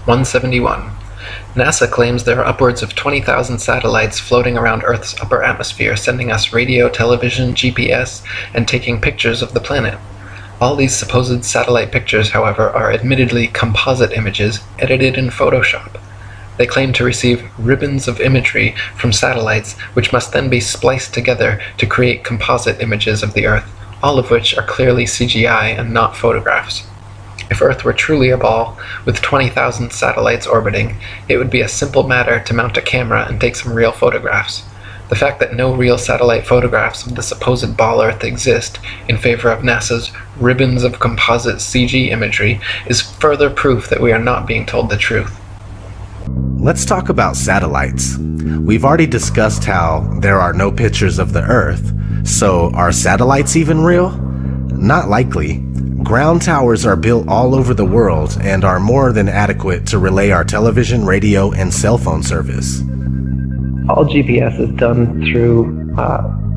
171. NASA claims there are upwards of 20,000 satellites floating around Earth's upper atmosphere, sending us radio, television, GPS, and taking pictures of the planet. All these supposed satellite pictures, however, are admittedly composite images edited in Photoshop. They claim to receive ribbons of imagery from satellites, which must then be spliced together to create composite images of the Earth, all of which are clearly CGI and not photographs. If Earth were truly a ball, with 20,000 satellites orbiting, it would be a simple matter to mount a camera and take some real photographs. The fact that no real satellite photographs of the supposed ball Earth exist in favor of NASA's ribbons of composite CG imagery is further proof that we are not being told the truth. Let's talk about satellites. We've already discussed how there are no pictures of the Earth, so are satellites even real? Not likely. Ground towers are built all over the world and are more than adequate to relay our television, radio, and cell phone service. All GPS is done through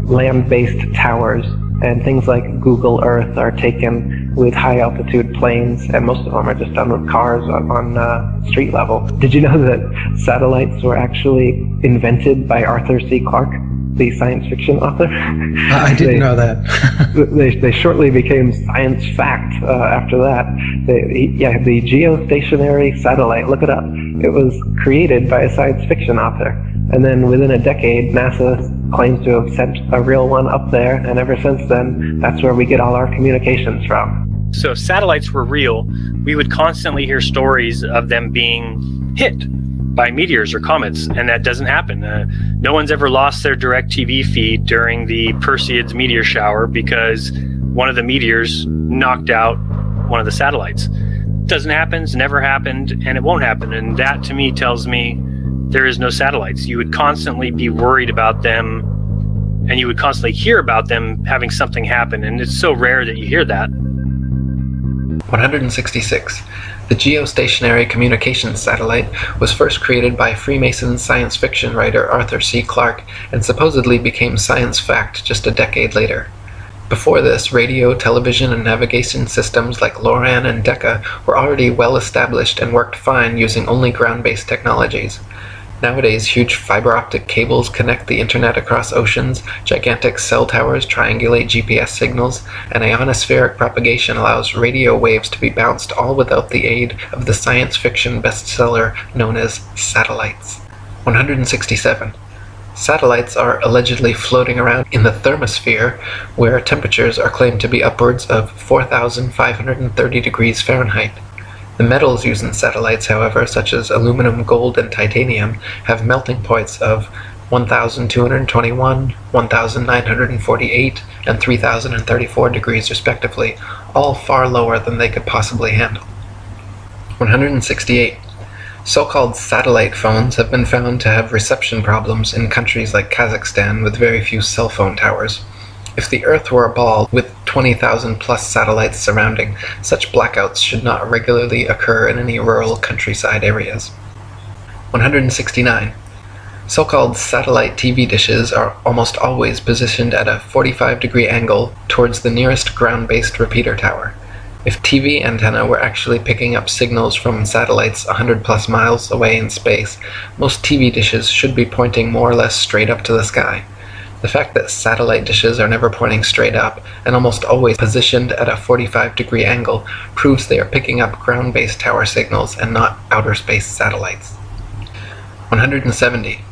land-based towers, and things like Google Earth are taken with high-altitude planes, and most of them are just done with cars on street level. Did you know that satellites were actually invented by Arthur C. Clarke, the science fiction author? I didn't know that. they shortly became science fact after that. The geostationary satellite, look it up. It was created by a science fiction author. And then within a decade, NASA claims to have sent a real one up there, and ever since then, that's where we get all our communications from. So if satellites were real, we would constantly hear stories of them being hit by meteors or comets, and that doesn't happen. No one's ever lost their direct TV feed during the Perseids meteor shower because one of the meteors knocked out one of the satellites. Doesn't happen, it's never happened, and it won't happen. And that to me tells me there is no satellites. You would constantly be worried about them, and you would constantly hear about them having something happen, and it's so rare that you hear that. 166. The geostationary communications satellite was first created by Freemason science fiction writer Arthur C. Clarke and supposedly became science fact just a decade later. Before this, radio, television, and navigation systems like LORAN and Decca were already well established and worked fine using only ground-based technologies. Nowadays, huge fiber optic cables connect the internet across oceans, gigantic cell towers triangulate GPS signals, and ionospheric propagation allows radio waves to be bounced all without the aid of the science fiction bestseller known as satellites. 167. Satellites are allegedly floating around in the thermosphere, where temperatures are claimed to be upwards of 4,530 degrees Fahrenheit. The metals used in satellites, however, such as aluminum, gold, and titanium, have melting points of 1,221, 1,948, and 3,034 degrees respectively, all far lower than they could possibly handle. 168. So-called satellite phones have been found to have reception problems in countries like Kazakhstan with very few cell phone towers. If the Earth were a ball with 20,000 plus satellites surrounding, such blackouts should not regularly occur in any rural countryside areas. 169. So-called satellite TV dishes are almost always positioned at a 45-degree angle towards the nearest ground-based repeater tower. If TV antenna were actually picking up signals from satellites 100 plus miles away in space, most TV dishes should be pointing more or less straight up to the sky. The fact that satellite dishes are never pointing straight up, and almost always positioned at a 45-degree angle, proves they are picking up ground-based tower signals and not outer space satellites. 170.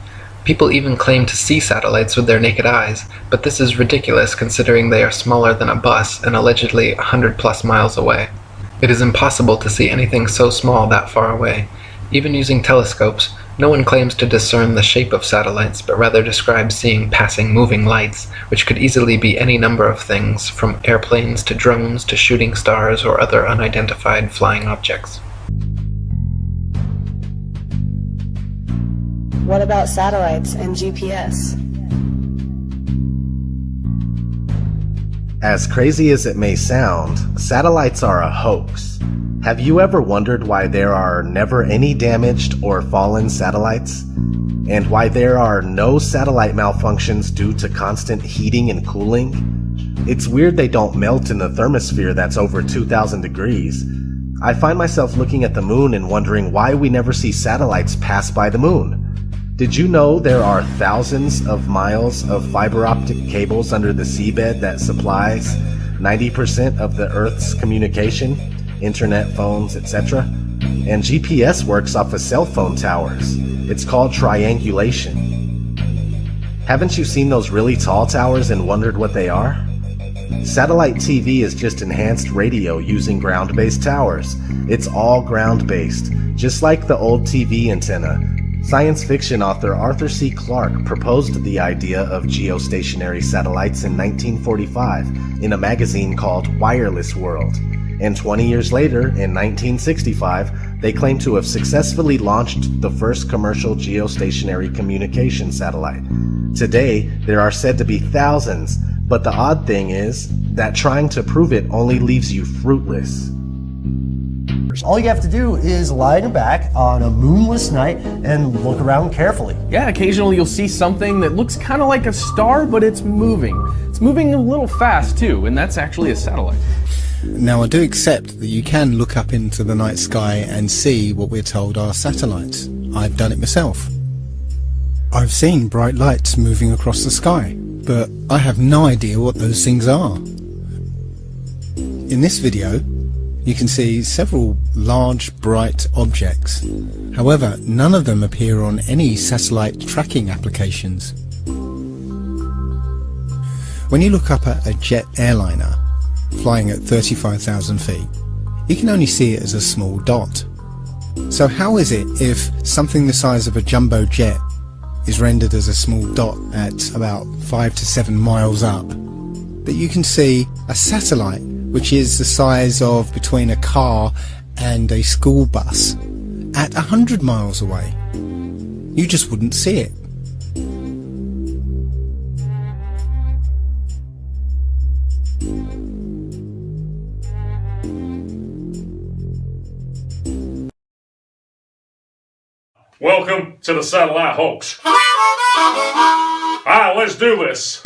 People even claim to see satellites with their naked eyes, but this is ridiculous considering they are smaller than a bus and allegedly 100 plus miles away. It is impossible to see anything so small that far away. Even using telescopes, no one claims to discern the shape of satellites, but rather describes seeing passing moving lights, which could easily be any number of things, from airplanes to drones to shooting stars or other unidentified flying objects. What about satellites and GPS? As crazy as it may sound, satellites are a hoax. Have you ever wondered why there are never any damaged or fallen satellites? And why there are no satellite malfunctions due to constant heating and cooling? It's weird they don't melt in the thermosphere that's over 2,000 degrees. I find myself looking at the moon and wondering why we never see satellites pass by the moon. Did you know there are thousands of miles of fiber optic cables under the seabed that supplies 90% of the Earth's communication, internet, phones, etc.? And GPS works off of cell phone towers. It's called triangulation. Haven't you seen those really tall towers and wondered what they are? Satellite TV is just enhanced radio using ground-based towers. It's all ground-based, just like the old TV antenna. Science fiction author Arthur C. Clarke proposed the idea of geostationary satellites in 1945 in a magazine called Wireless World. And 20 years later, in 1965, they claim to have successfully launched the first commercial geostationary communication satellite. Today, there are said to be thousands, but the odd thing is that trying to prove it only leaves you fruitless. All you have to do is lie in your back on a moonless night and look around carefully. Yeah, occasionally you'll see something that looks kind of like a star, but it's moving. It's moving a little fast too, and that's actually a satellite. Now, I do accept that you can look up into the night sky and see what we're told are satellites. I've done it myself. I've seen bright lights moving across the sky, but I have no idea what those things are. In this video, you can see several large, bright objects. However, none of them appear on any satellite tracking applications. When you look up at a jet airliner flying at 35,000 feet, you can only see it as a small dot. So how is it if something the size of a jumbo jet is rendered as a small dot at about 5 to 7 miles up, that you can see a satellite which is the size of between a car and a school bus at 100 miles away? You just wouldn't see it. Welcome to the satellite hoax. Alright, let's do this.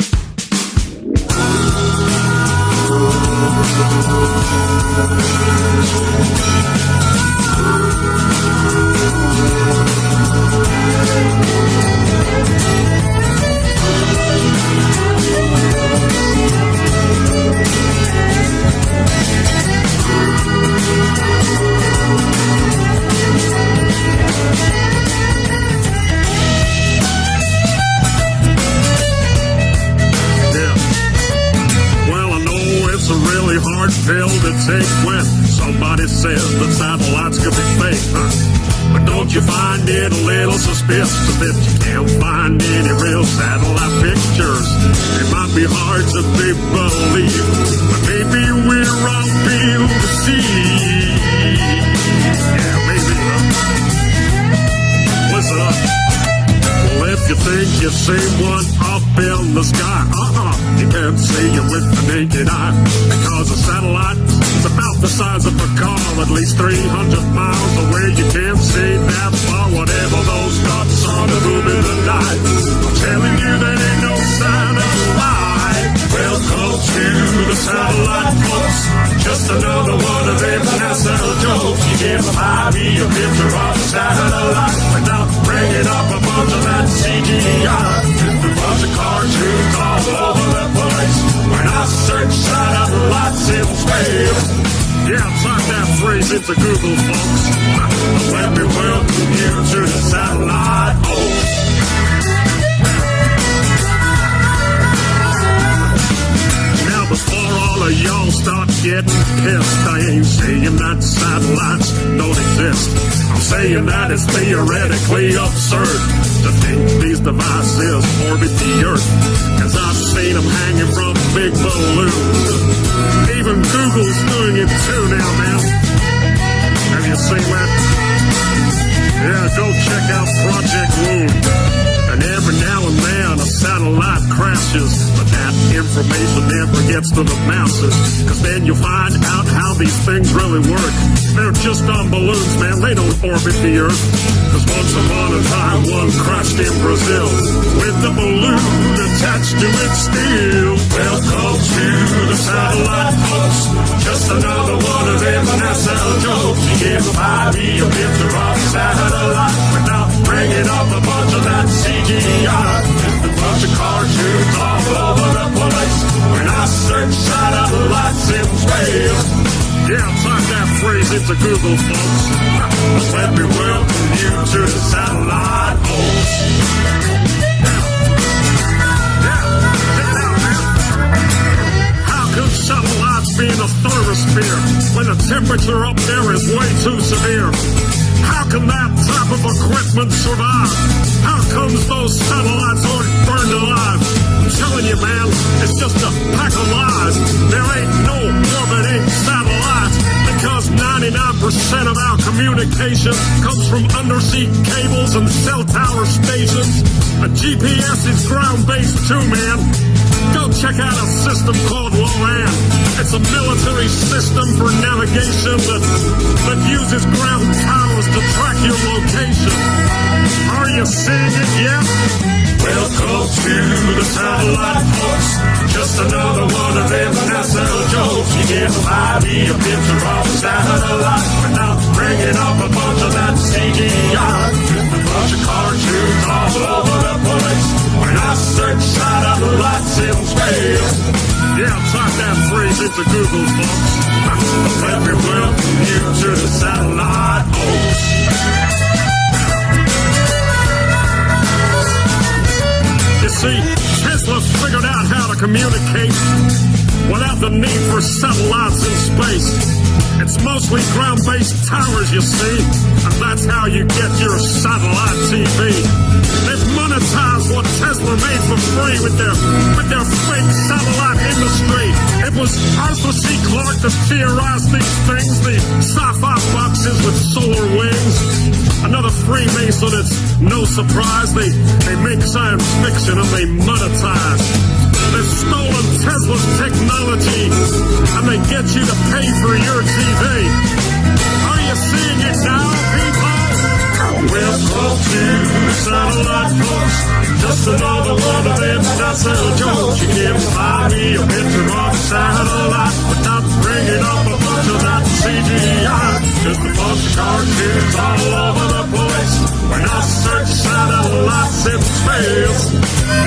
Hard pill to take when somebody says that satellites could be fake, huh? But don't you find it a little suspicious if you can't find any real satellite pictures? It might be hard to be believed, but maybe we're all being deceived. Yeah, maybe. Listen up. Well, if you think you see one up in the sky, you can't see it with the naked eye, because a satellite is about the size of a car, at least 300 miles away. You can't see that far, whatever those dots are to move in the night. I'm telling you, there ain't no satellite. Welcome to the satellite folks, just another one of them NASA jokes. You can't buy me a picture of a satellite without bringing up a bunch of that CGI. A bunch of cartoons all over the place. When I search satellites in space, yeah, type that phrase into Google, folks. Let me welcome you to the satellite hoax. Now before all of y'all start getting pissed, I ain't saying that satellites don't exist. I'm saying that it's theoretically absurd to think these devices orbit the Earth, cause I've seen them hanging from big balloons. Even Google's doing it too now, man. Have you seen that? Yeah, go check out Project Moon. And every now and then a satellite crashes, but that information never gets to the masses, cause then you find out how these things really work. They're just on balloons, man, they don't orbit the Earth. Cause once upon a time one crashed in Brazil with the balloon attached to it still. Welcome to the satellite hoax, just another one of them NASA jokes. give 5E a picture of satellites without bringing up a bunch of that CGI. Just a bunch of cartoons all over the place. When I search satellites in space. Yeah, type that phrase into Google, folks. Let me welcome you to the satellite host. Could satellites be in a thermosphere when the temperature up there is way too severe? How can that type of equipment survive? How comes those satellites aren't burned alive? I'm telling you, man, it's just a pack of lies. There ain't no orbit satellites because 99% of our communication comes from undersea cables and cell tower stations. A GPS is ground-based too, man. Go check out a system called LORAN. It's a military system for navigation that uses ground towers to track your location. Are you seeing it yet? Welcome to the satellite folks. Just another one of them NASA jokes. You get 5E a picture of a satellite without bringing up a bunch of that CGI. Just a bunch of cartoons all over the place. When I search satellites in space. Yeah, type that phrase into Google, folks. Let me welcome you to the satellite host. You see, Tesla figured out how to communicate without the need for satellites in space. It's mostly ground-based towers, you see, and that's how you get your satellite TV. They've monetized what Tesla made for free with their fake satellite industry. It was Arthur C. Clarke that theorized these things, the sci-fi boxes with solar wings. Another Freemason, it's no surprise. They make science fiction and they monetize. They've stolen Tesla's technology and they get you to pay for your TV. Are you seeing it now, people? Welcome to the satellite folks. Just another one of them NASA jokes. You give 5E a picture of a satellite without bringing up a bunch of that CGI. Just a bunch of cartoons all over the place. When I search satellites in space.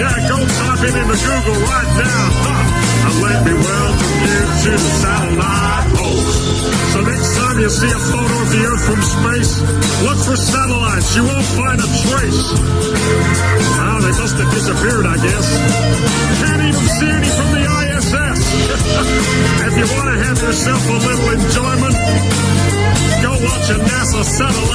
Yeah, go type it into Google right now. And let me welcome you to the satellite host. So next time you see a photo of the Earth from space, look for satellites. You won't find a trace. Well, they must have disappeared, I guess. Can't even see any from the ISS. If you want to have yourself a little enjoyment, go watch a NASA satellite